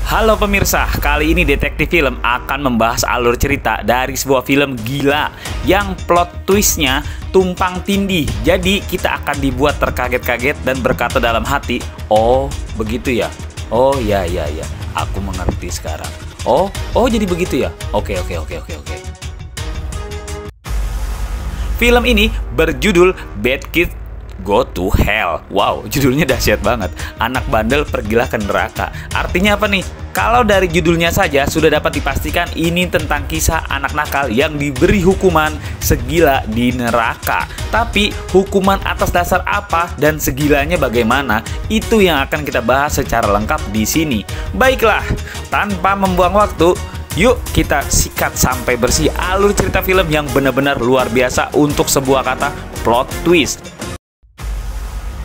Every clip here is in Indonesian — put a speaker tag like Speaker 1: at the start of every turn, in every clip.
Speaker 1: Halo pemirsa, kali ini Detektif Film akan membahas alur cerita dari sebuah film gila yang plot twistnya tumpang tindih. Jadi kita akan dibuat terkaget-kaget dan berkata dalam hati, oh begitu ya, oh ya, aku mengerti sekarang. Oh jadi begitu ya, oke. Film ini berjudul Bad Kids Go to Hell. Wow, judulnya dahsyat banget. Anak bandel pergilah ke neraka. Artinya apa nih? Kalau dari judulnya saja sudah dapat dipastikan ini tentang kisah anak nakal yang diberi hukuman segila di neraka. Tapi hukuman atas dasar apa dan segilanya bagaimana? Itu yang akan kita bahas secara lengkap di sini. Baiklah, tanpa membuang waktu, yuk kita sikat sampai bersih alur cerita film yang benar-benar luar biasa untuk sebuah kata plot twist.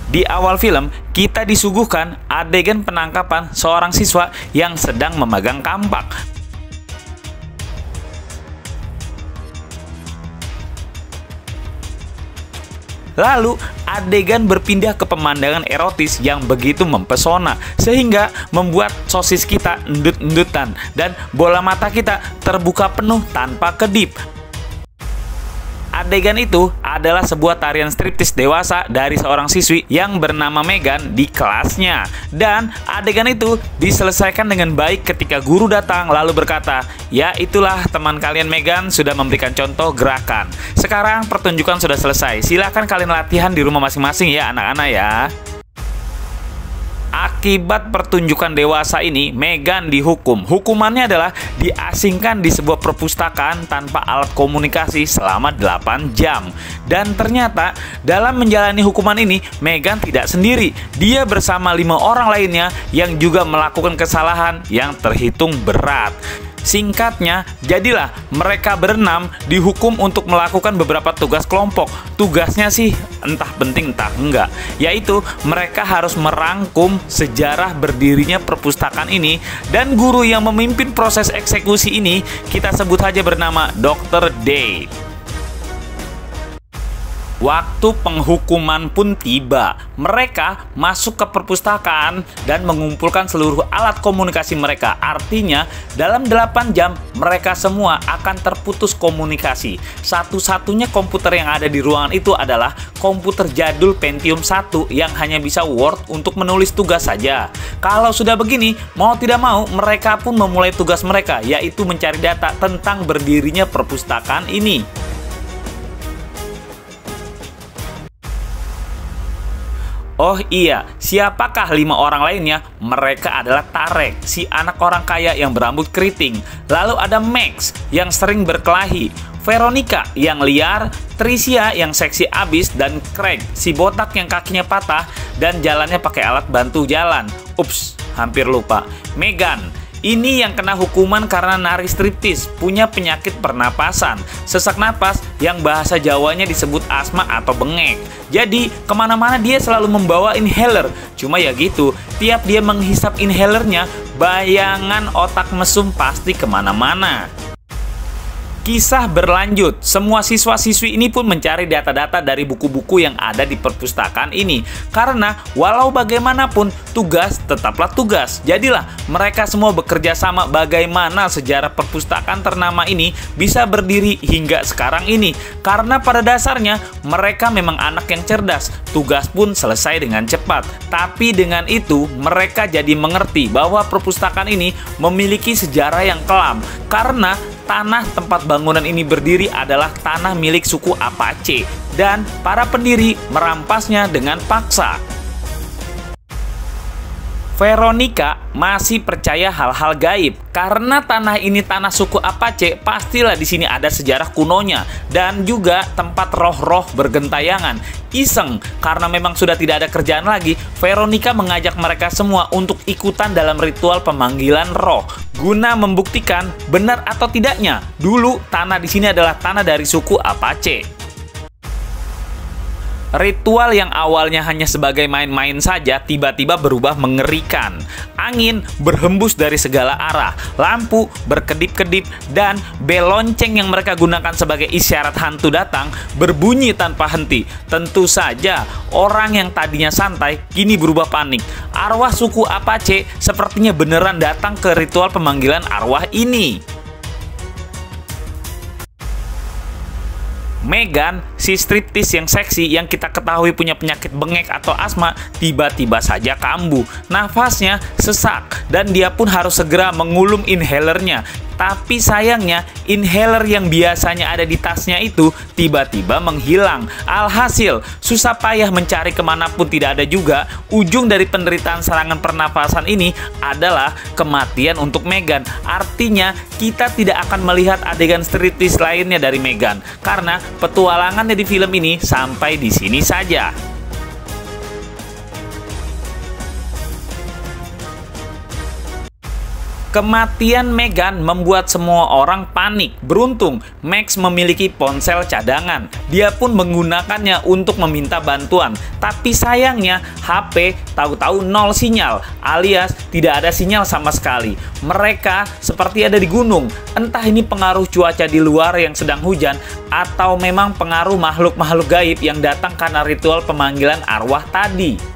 Speaker 1: Di awal film, kita disuguhkan adegan penangkapan seorang siswa yang sedang memegang kampak. Lalu, adegan berpindah ke pemandangan erotis yang begitu mempesona, sehingga membuat sosis kita endut-endutan dan bola mata kita terbuka penuh tanpa kedip. Adegan itu adalah sebuah tarian striptis dewasa dari seorang siswi yang bernama Megan di kelasnya. Dan adegan itu diselesaikan dengan baik ketika guru datang lalu berkata, ya itulah teman kalian Megan sudah memberikan contoh gerakan. Sekarang pertunjukan sudah selesai, silahkan kalian latihan di rumah masing-masing ya anak-anak ya. Akibat pertunjukan dewasa ini, Megan dihukum. Hukumannya adalah diasingkan di sebuah perpustakaan tanpa alat komunikasi selama 8 jam. Dan ternyata dalam menjalani hukuman ini, Megan tidak sendiri. Dia bersama 5 orang lainnya yang juga melakukan kesalahan yang terhitung berat. Singkatnya, jadilah mereka berenam dihukum untuk melakukan beberapa tugas kelompok. Tugasnya sih entah penting entah enggak, yaitu mereka harus merangkum sejarah berdirinya perpustakaan ini. Dan guru yang memimpin proses eksekusi ini kita sebut saja bernama Dr. Day. Waktu penghukuman pun tiba. Mereka masuk ke perpustakaan dan mengumpulkan seluruh alat komunikasi mereka. Artinya, dalam 8 jam mereka semua akan terputus komunikasi. Satu-satunya komputer yang ada di ruangan itu adalah komputer jadul Pentium 1 yang hanya bisa Word untuk menulis tugas saja. Kalau sudah begini, mau tidak mau mereka pun memulai tugas mereka, yaitu mencari data tentang berdirinya perpustakaan ini. Oh iya, siapakah 5 orang lainnya? Mereka adalah Tarek, si anak orang kaya yang berambut keriting. Lalu ada Max yang sering berkelahi, Veronica yang liar, Tricia yang seksi abis, dan Craig, si botak yang kakinya patah dan jalannya pakai alat bantu jalan. Ups, hampir lupa. Megan, ini yang kena hukuman karena nari striptis, punya penyakit pernapasan, sesak napas yang bahasa Jawanya disebut asma atau bengek. Jadi kemana-mana dia selalu membawa inhaler. Cuma ya gitu, tiap dia menghisap inhalernya, bayangan otak mesum pasti kemana-mana. Kisah berlanjut, semua siswa-siswi ini pun mencari data-data dari buku-buku yang ada di perpustakaan ini. Karena walau bagaimanapun, tugas tetaplah tugas. Jadilah mereka semua bekerja sama bagaimana sejarah perpustakaan ternama ini bisa berdiri hingga sekarang ini. Karena pada dasarnya mereka memang anak yang cerdas, tugas pun selesai dengan cepat. Tapi dengan itu mereka jadi mengerti bahwa perpustakaan ini memiliki sejarah yang kelam. Karena tanah tempat bangunan ini berdiri adalah tanah milik suku Apache dan para pendiri merampasnya dengan paksa. Veronica masih percaya hal-hal gaib karena tanah ini tanah suku Apache, pastilah di sini ada sejarah kunonya dan juga tempat roh-roh bergentayangan. Iseng karena memang sudah tidak ada kerjaan lagi, Veronica mengajak mereka semua untuk ikutan dalam ritual pemanggilan roh guna membuktikan benar atau tidaknya dulu tanah di sini adalah tanah dari suku Apache. Ritual yang awalnya hanya sebagai main-main saja tiba-tiba berubah mengerikan. Angin berhembus dari segala arah, lampu berkedip-kedip, dan bel lonceng yang mereka gunakan sebagai isyarat hantu datang berbunyi tanpa henti. Tentu saja, orang yang tadinya santai kini berubah panik. Arwah suku Apache sepertinya beneran datang ke ritual pemanggilan arwah ini. Megan, si striptease yang seksi yang kita ketahui punya penyakit bengek atau asma, tiba-tiba saja kambuh. Nafasnya sesak dan dia pun harus segera mengulum inhalernya. Tapi sayangnya, inhaler yang biasanya ada di tasnya itu tiba-tiba menghilang. Alhasil, susah payah mencari kemanapun tidak ada juga. Ujung dari penderitaan serangan pernafasan ini adalah kematian untuk Megan. Artinya, kita tidak akan melihat adegan striptease lainnya dari Megan. Karena petualangannya di film ini sampai di sini saja. Kematian Megan membuat semua orang panik. Beruntung, Max memiliki ponsel cadangan. Dia pun menggunakannya untuk meminta bantuan. Tapi sayangnya, HP tahu-tahu nol sinyal, alias tidak ada sinyal sama sekali. Mereka seperti ada di gunung. Entah ini pengaruh cuaca di luar yang sedang hujan, atau memang pengaruh makhluk-makhluk gaib yang datang karena ritual pemanggilan arwah tadi.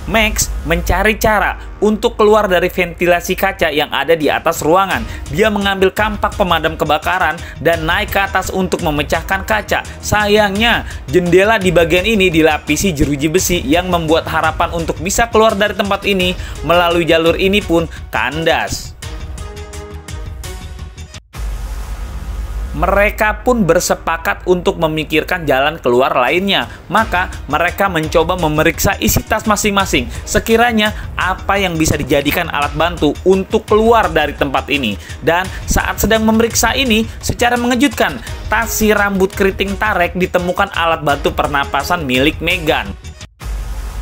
Speaker 1: Max mencari cara untuk keluar dari ventilasi kaca yang ada di atas ruangan. Dia mengambil kampak pemadam kebakaran dan naik ke atas untuk memecahkan kaca. Sayangnya, jendela di bagian ini dilapisi jeruji besi yang membuat harapan untuk bisa keluar dari tempat ini melalui jalur ini pun kandas. Mereka pun bersepakat untuk memikirkan jalan keluar lainnya. Maka mereka mencoba memeriksa isi tas masing-masing. Sekiranya apa yang bisa dijadikan alat bantu untuk keluar dari tempat ini. Dan saat sedang memeriksa ini, secara mengejutkan, tas si rambut keriting Tarek ditemukan alat bantu pernapasan milik Megan.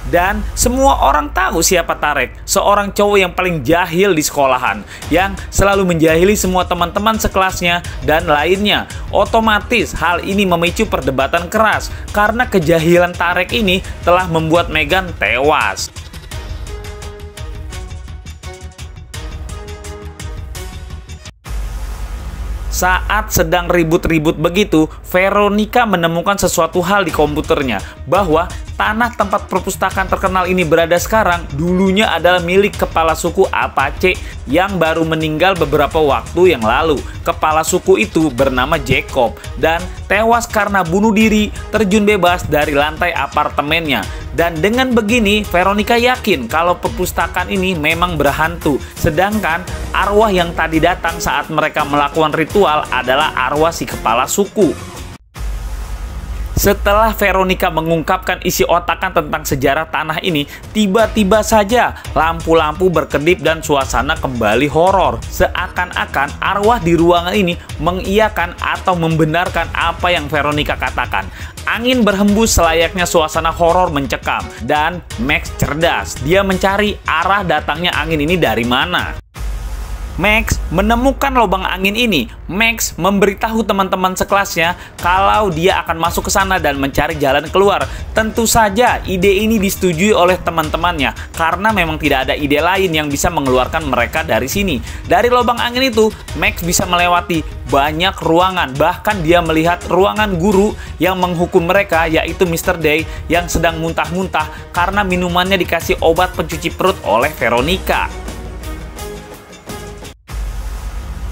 Speaker 1: Dan semua orang tahu siapa Tarek, seorang cowok yang paling jahil di sekolahan, yang selalu menjahili semua teman-teman sekelasnya dan lainnya. Otomatis hal ini memicu perdebatan keras, karena kejahilan Tarek ini telah membuat Megan tewas. Saat sedang ribut-ribut begitu, Veronica menemukan sesuatu hal di komputernya, bahwa tanah tempat perpustakaan terkenal ini berada sekarang dulunya adalah milik kepala suku Apache yang baru meninggal beberapa waktu yang lalu. Kepala suku itu bernama Jacob dan tewas karena bunuh diri terjun bebas dari lantai apartemennya. Dan dengan begini, Veronica yakin kalau perpustakaan ini memang berhantu. Sedangkan arwah yang tadi datang saat mereka melakukan ritual adalah arwah si kepala suku. Setelah Veronica mengungkapkan isi otakan tentang sejarah tanah ini, tiba-tiba saja lampu-lampu berkedip dan suasana kembali horor. Seakan-akan arwah di ruangan ini mengiyakan atau membenarkan apa yang Veronica katakan. Angin berhembus selayaknya suasana horor mencekam. Dan Max cerdas, dia mencari arah datangnya angin ini dari mana. Max menemukan lubang angin ini. Max memberitahu teman-teman sekelasnya kalau dia akan masuk ke sana dan mencari jalan keluar. Tentu saja ide ini disetujui oleh teman-temannya karena memang tidak ada ide lain yang bisa mengeluarkan mereka dari sini. Dari lubang angin itu, Max bisa melewati banyak ruangan. Bahkan dia melihat ruangan guru yang menghukum mereka, yaitu Mr. Day yang sedang muntah-muntah karena minumannya dikasih obat pencuci perut oleh Veronica.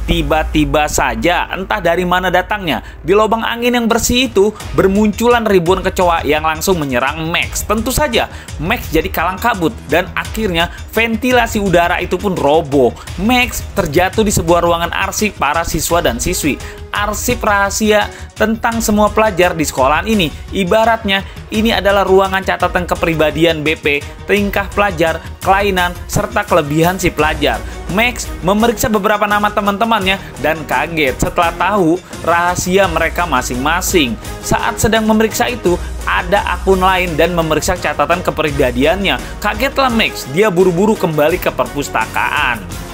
Speaker 1: Tiba-tiba saja, entah dari mana datangnya, di lubang angin yang bersih itu bermunculan ribuan kecoa yang langsung menyerang Max. Tentu saja, Max jadi kalang kabut dan akhirnya ventilasi udara itu pun roboh. Max terjatuh di sebuah ruangan arsip para siswa dan siswi. Arsip rahasia tentang semua pelajar di sekolahan ini. Ibaratnya, ini adalah ruangan catatan kepribadian BP, tingkah pelajar, kelainan, serta kelebihan si pelajar. Max memeriksa beberapa nama teman-temannya dan kaget setelah tahu rahasia mereka masing-masing. Saat sedang memeriksa itu, ada akun lain dan memeriksa catatan kepribadiannya. Kagetlah Max, dia buru-buru kembali ke perpustakaan.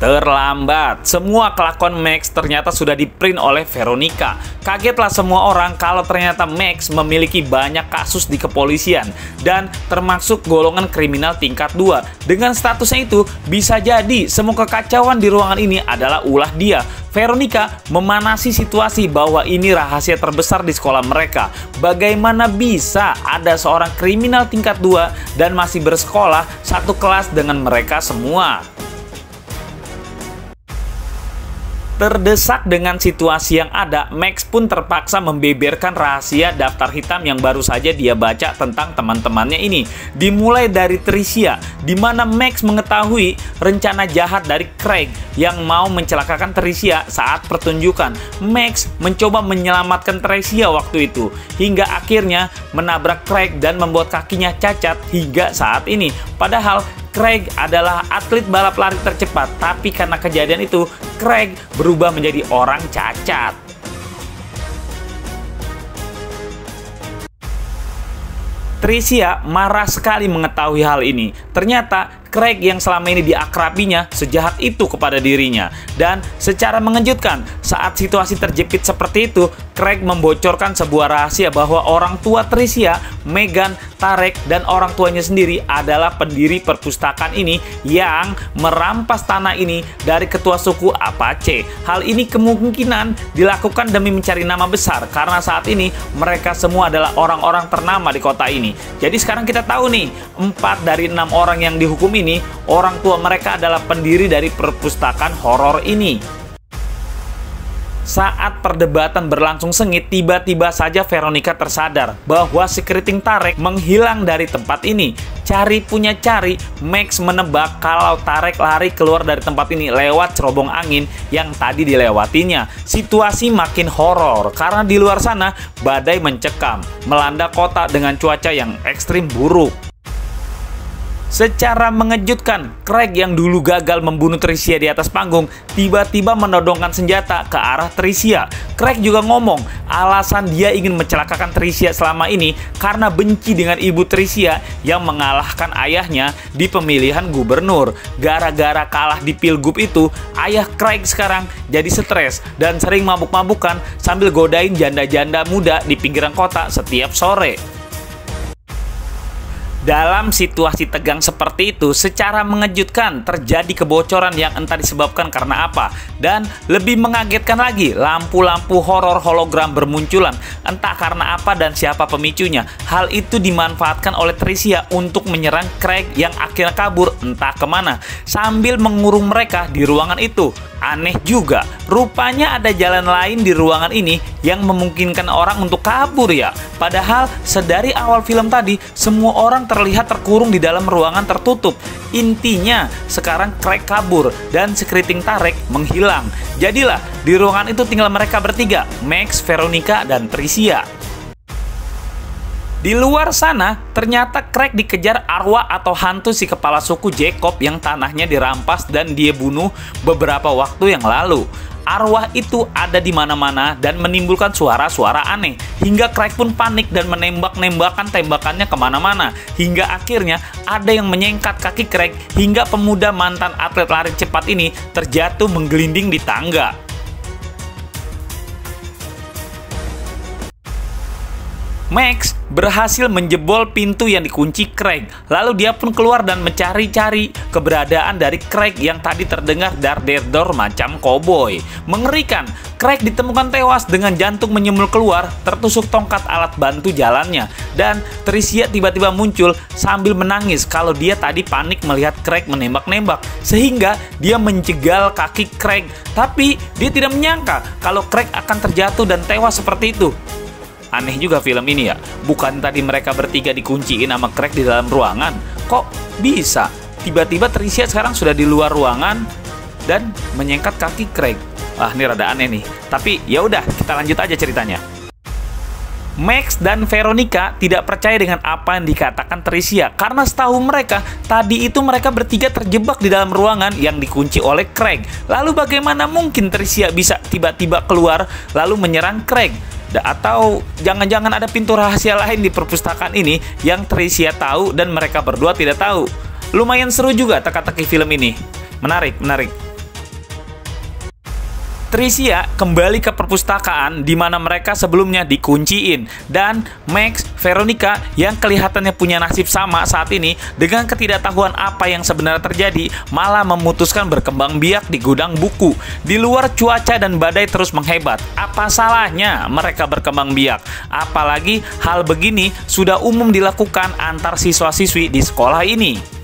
Speaker 1: Terlambat, semua kelakuan Max ternyata sudah di-print oleh Veronica. Kagetlah semua orang kalau ternyata Max memiliki banyak kasus di kepolisian dan termasuk golongan kriminal tingkat 2. Dengan statusnya itu, bisa jadi semua kekacauan di ruangan ini adalah ulah dia. Veronica memanasi situasi bahwa ini rahasia terbesar di sekolah mereka. Bagaimana bisa ada seorang kriminal tingkat 2 dan masih bersekolah satu kelas dengan mereka semua? Terdesak dengan situasi yang ada, Max pun terpaksa membeberkan rahasia daftar hitam yang baru saja dia baca tentang teman-temannya ini. Dimulai dari Tricia, di mana Max mengetahui rencana jahat dari Craig yang mau mencelakakan Tricia saat pertunjukan. Max mencoba menyelamatkan Tricia waktu itu, hingga akhirnya menabrak Craig dan membuat kakinya cacat hingga saat ini. Padahal Craig adalah atlet balap lari tercepat, tapi karena kejadian itu, Craig berubah menjadi orang cacat. Tricia marah sekali mengetahui hal ini. Ternyata Craig yang selama ini diakrabinya sejahat itu kepada dirinya. Dan secara mengejutkan, saat situasi terjepit seperti itu, Craig membocorkan sebuah rahasia bahwa orang tua Tricia, Megan, Tarek, dan orang tuanya sendiri adalah pendiri perpustakaan ini yang merampas tanah ini dari ketua suku Apache. Hal ini kemungkinan dilakukan demi mencari nama besar karena saat ini mereka semua adalah orang-orang ternama di kota ini. Jadi sekarang kita tahu nih, 4 dari 6 orang yang dihukum ini, orang tua mereka adalah pendiri dari perpustakaan horor ini. Saat perdebatan berlangsung sengit, tiba-tiba saja Veronica tersadar bahwa si keriting Tarek menghilang dari tempat ini. Cari punya cari, Max menebak kalau Tarek lari keluar dari tempat ini lewat cerobong angin yang tadi dilewatinya. Situasi makin horor karena di luar sana badai mencekam, melanda kota dengan cuaca yang ekstrim buruk. Secara mengejutkan, Craig yang dulu gagal membunuh Tricia di atas panggung tiba-tiba menodongkan senjata ke arah Tricia. Craig juga ngomong alasan dia ingin mencelakakan Tricia selama ini karena benci dengan ibu Tricia yang mengalahkan ayahnya di pemilihan gubernur. Gara-gara kalah di pilgub itu, ayah Craig sekarang jadi stres dan sering mabuk-mabukan sambil godain janda-janda muda di pinggiran kota setiap sore. Dalam situasi tegang seperti itu, secara mengejutkan terjadi kebocoran yang entah disebabkan karena apa. Dan lebih mengagetkan lagi, lampu-lampu horor hologram bermunculan. Entah karena apa dan siapa pemicunya. Hal itu dimanfaatkan oleh Tricia untuk menyerang Craig yang akhirnya kabur entah kemana, sambil mengurung mereka di ruangan itu. Aneh juga, rupanya ada jalan lain di ruangan ini yang memungkinkan orang untuk kabur ya. Padahal sedari awal film tadi, semua orang terlihat terkurung di dalam ruangan tertutup. Intinya, sekarang Craig kabur dan sekeriting Tarek menghilang. Jadilah, di ruangan itu tinggal mereka bertiga, Max, Veronica, dan Tricia. Di luar sana, ternyata Craig dikejar arwah atau hantu si kepala suku Jacob yang tanahnya dirampas dan dia bunuh beberapa waktu yang lalu. Arwah itu ada di mana-mana dan menimbulkan suara-suara aneh. Hingga Craig pun panik dan menembak-nembakan tembakannya kemana-mana. Hingga akhirnya ada yang menyengkat kaki Craig hingga pemuda mantan atlet lari cepat ini terjatuh menggelinding di tangga. Max berhasil menjebol pintu yang dikunci Craig. Lalu dia pun keluar dan mencari-cari keberadaan dari Craig yang tadi terdengar dar-der-dor macam koboi. Mengerikan, Craig ditemukan tewas dengan jantung menyembul keluar, tertusuk tongkat alat bantu jalannya. Dan Tricia tiba-tiba muncul sambil menangis kalau dia tadi panik melihat Craig menembak-nembak. Sehingga dia menjegal kaki Craig. Tapi dia tidak menyangka kalau Craig akan terjatuh dan tewas seperti itu. Aneh juga film ini ya, bukan tadi mereka bertiga dikunciin sama Craig di dalam ruangan, kok bisa tiba-tiba Tricia sekarang sudah di luar ruangan dan menyengkat kaki Craig. Wah, ini rada aneh nih. Tapi ya udah, kita lanjut aja ceritanya. Max dan Veronica tidak percaya dengan apa yang dikatakan Tricia karena setahu mereka tadi itu mereka bertiga terjebak di dalam ruangan yang dikunci oleh Craig. Lalu bagaimana mungkin Tricia bisa tiba-tiba keluar lalu menyerang Craig? Atau jangan-jangan ada pintu rahasia lain di perpustakaan ini yang Tricia tahu dan mereka berdua tidak tahu. Lumayan seru juga teka-teki film ini. Menarik, menarik. Tricia kembali ke perpustakaan di mana mereka sebelumnya dikunciin, dan Max, Veronica yang kelihatannya punya nasib sama saat ini dengan ketidaktahuan apa yang sebenarnya terjadi malah memutuskan berkembang biak di gudang buku. Di luar cuaca dan badai terus menghebat, apa salahnya mereka berkembang biak? Apalagi hal begini sudah umum dilakukan antar siswa-siswi di sekolah ini.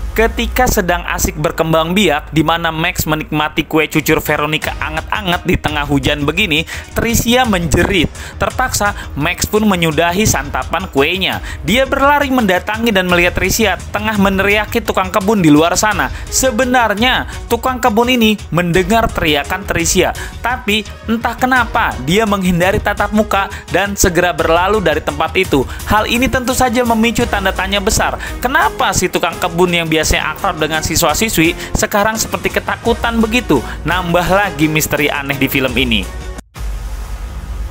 Speaker 1: Ketika sedang asik berkembang biak, di mana Max menikmati kue cucur Veronica anget-anget di tengah hujan begini, Tricia menjerit. Terpaksa, Max pun menyudahi santapan kuenya. Dia berlari mendatangi dan melihat Tricia tengah meneriaki tukang kebun di luar sana. Sebenarnya, tukang kebun ini mendengar teriakan Tricia, tapi entah kenapa dia menghindari tatap muka dan segera berlalu dari tempat itu. Hal ini tentu saja memicu tanda tanya besar. Kenapa si tukang kebun yang biasa akrab dengan siswa-siswi sekarang seperti ketakutan begitu? Nambah lagi misteri aneh di film ini.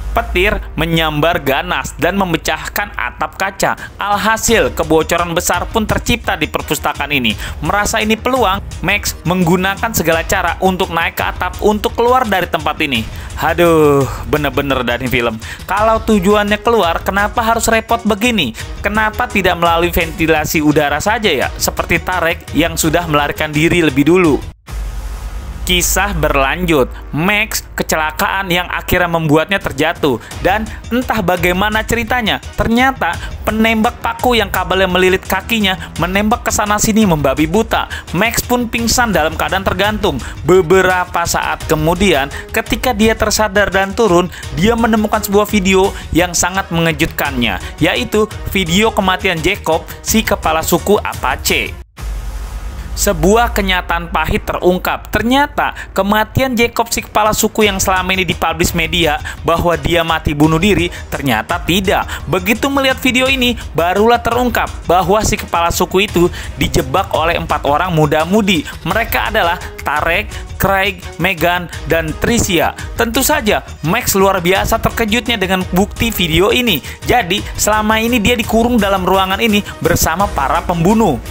Speaker 1: Petir menyambar ganas dan memecahkan atap kaca. Alhasil, kebocoran besar pun tercipta di perpustakaan ini. Merasa ini peluang, Max menggunakan segala cara untuk naik ke atap untuk keluar dari tempat ini. Aduh, bener-bener dari film. Kalau tujuannya keluar, kenapa harus repot begini? Kenapa tidak melalui ventilasi udara saja ya? Seperti Tarek yang sudah melarikan diri lebih dulu. Kisah berlanjut, Max kecelakaan yang akhirnya membuatnya terjatuh, dan entah bagaimana ceritanya, ternyata penembak paku yang kabelnya melilit kakinya menembak ke sana sini membabi buta. Max pun pingsan dalam keadaan tergantung. Beberapa saat kemudian, ketika dia tersadar dan turun, dia menemukan sebuah video yang sangat mengejutkannya, yaitu video kematian Jacob, si kepala suku Apache. Sebuah kenyataan pahit terungkap. Ternyata kematian Jacob, si kepala suku yang selama ini dipublish media bahwa dia mati bunuh diri, ternyata tidak. Begitu melihat video ini, barulah terungkap bahwa si kepala suku itu dijebak oleh 4 orang muda-mudi. Mereka adalah Tarek, Craig, Megan, dan Tricia. Tentu saja Max luar biasa terkejutnya dengan bukti video ini. Jadi selama ini dia dikurung dalam ruangan ini bersama para pembunuh.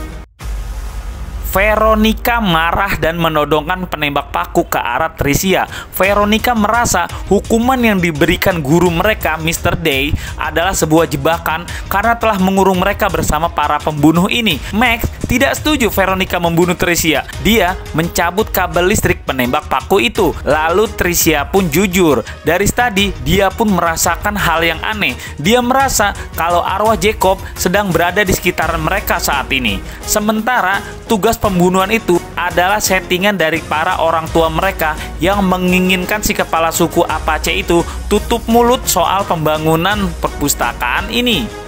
Speaker 1: Veronica marah dan menodongkan penembak paku ke arah Tricia. Veronica merasa hukuman yang diberikan guru mereka, Mr. Day, adalah sebuah jebakan karena telah mengurung mereka bersama para pembunuh ini. Max tidak setuju Veronica membunuh Tricia. Dia mencabut kabel listrik penembak paku itu. Lalu Tricia pun jujur. Dari tadi dia pun merasakan hal yang aneh. Dia merasa kalau arwah Jacob sedang berada di sekitaran mereka saat ini. Sementara tugas pembunuhan itu adalah settingan dari para orang tua mereka yang menginginkan si kepala suku Apache itu tutup mulut soal pembangunan perpustakaan ini.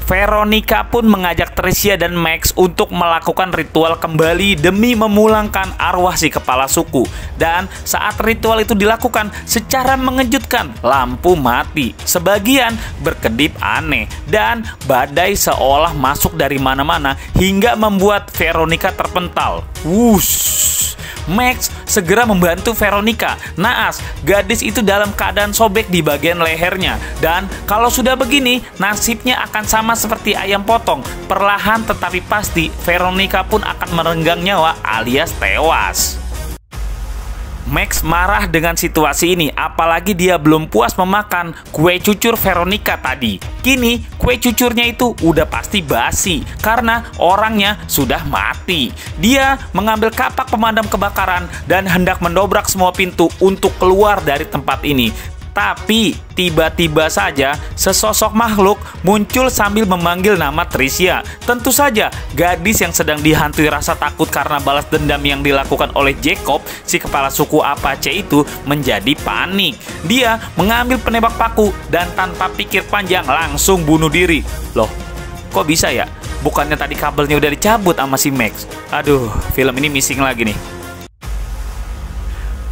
Speaker 1: Veronica pun mengajak Tricia dan Max untuk melakukan ritual kembali demi memulangkan arwah si kepala suku. Dan saat ritual itu dilakukan, secara mengejutkan, lampu mati. Sebagian berkedip aneh dan badai seolah masuk dari mana-mana hingga membuat Veronica terpental. Wush! Max segera membantu Veronica. Naas, gadis itu dalam keadaan sobek di bagian lehernya. Dan kalau sudah begini, nasibnya akan sama seperti ayam potong. Perlahan tetapi pasti, Veronica pun akan merenggang nyawa alias tewas. Max marah dengan situasi ini, apalagi dia belum puas memakan kue cucur Veronica tadi. Kini kue cucurnya itu udah pasti basi karena orangnya sudah mati. Dia mengambil kapak pemadam kebakaran dan hendak mendobrak semua pintu untuk keluar dari tempat ini. Tapi tiba-tiba saja sesosok makhluk muncul sambil memanggil nama Tricia. Tentu saja gadis yang sedang dihantui rasa takut karena balas dendam yang dilakukan oleh Jacob, si kepala suku Apache itu, menjadi panik. Dia mengambil penembak paku dan tanpa pikir panjang langsung bunuh diri. Loh, kok bisa ya? Bukannya tadi kabelnya udah dicabut sama si Max? Aduh, film ini missing lagi nih.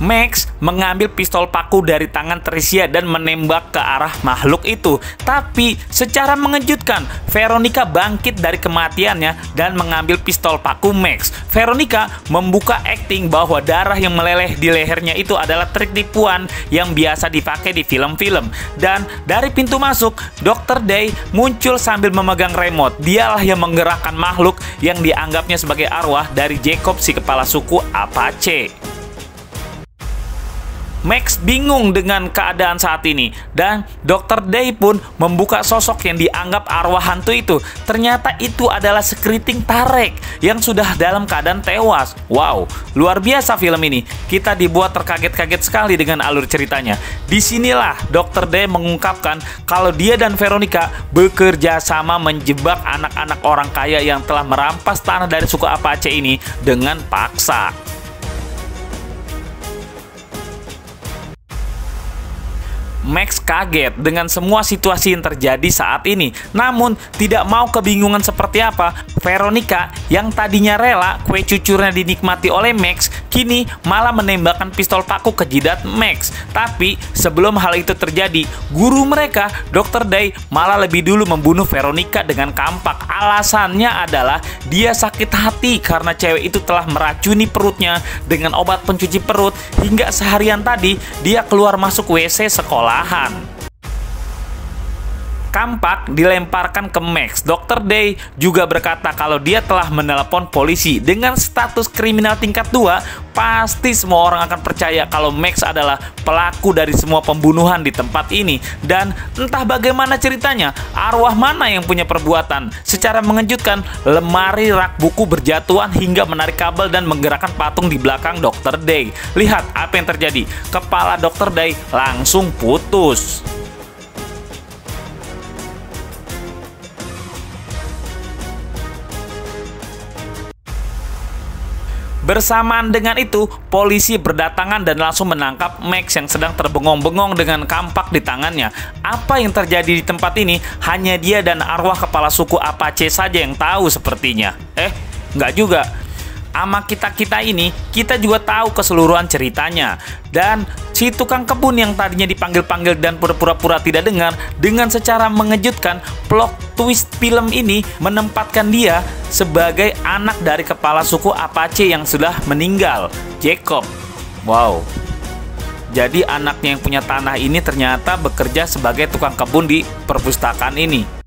Speaker 1: Max mengambil pistol paku dari tangan Tricia dan menembak ke arah makhluk itu. Tapi secara mengejutkan, Veronica bangkit dari kematiannya dan mengambil pistol paku Max. Veronica membuka akting bahwa darah yang meleleh di lehernya itu adalah trik tipuan yang biasa dipakai di film-film. Dan dari pintu masuk, Dr. Day muncul sambil memegang remote. Dialah yang menggerakkan makhluk yang dianggapnya sebagai arwah dari Jacob, si kepala suku Apache. Max bingung dengan keadaan saat ini dan Dr. Day pun membuka sosok yang dianggap arwah hantu itu. Ternyata itu adalah sekeriting Tarek yang sudah dalam keadaan tewas. Wow, luar biasa film ini. Kita dibuat terkaget-kaget sekali dengan alur ceritanya. Disinilah Dr. Day mengungkapkan kalau dia dan Veronica bekerja sama menjebak anak-anak orang kaya yang telah merampas tanah dari suku Apache ini dengan paksa. Max kaget dengan semua situasi yang terjadi saat ini. Namun, tidak mau kebingungan seperti apa, Veronica yang tadinya rela kue cucurnya dinikmati oleh Max, kini malah menembakkan pistol paku ke jidat Max. Tapi, sebelum hal itu terjadi, guru mereka, Dr. Day, malah lebih dulu membunuh Veronica dengan kampak. Alasannya adalah dia sakit hati karena cewek itu telah meracuni perutnya dengan obat pencuci perut hingga seharian tadi dia keluar masuk WC sekolah. Kampak dilemparkan ke Max. Dr. Day juga berkata kalau dia telah menelepon polisi. Dengan status kriminal tingkat 2, pasti semua orang akan percaya kalau Max adalah pelaku dari semua pembunuhan di tempat ini. Dan entah bagaimana ceritanya, arwah mana yang punya perbuatan. Secara mengejutkan, lemari rak buku berjatuhan hingga menarik kabel dan menggerakkan patung di belakang Dr. Day. Lihat apa yang terjadi. Kepala Dr. Day langsung putus. Bersamaan dengan itu, polisi berdatangan dan langsung menangkap Max yang sedang terbengong-bengong dengan kampak di tangannya. Apa yang terjadi di tempat ini hanya dia dan arwah kepala suku Apache saja yang tahu sepertinya. Nggak juga. Ama kita-kita ini, kita juga tahu keseluruhan ceritanya. Dan si tukang kebun yang tadinya dipanggil-panggil dan pura-pura tidak dengar, dengan secara mengejutkan, plot twist film ini menempatkan dia sebagai anak dari kepala suku Apache yang sudah meninggal, Jacob. Wow. Jadi anaknya yang punya tanah ini ternyata bekerja sebagai tukang kebun di perpustakaan ini.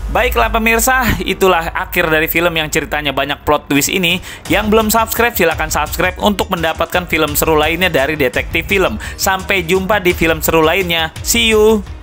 Speaker 1: Baiklah pemirsa, itulah akhir dari film yang ceritanya banyak plot twist ini. Yang belum subscribe, silahkan subscribe untuk mendapatkan film seru lainnya dari Detektif Film. Sampai jumpa di film seru lainnya. See you!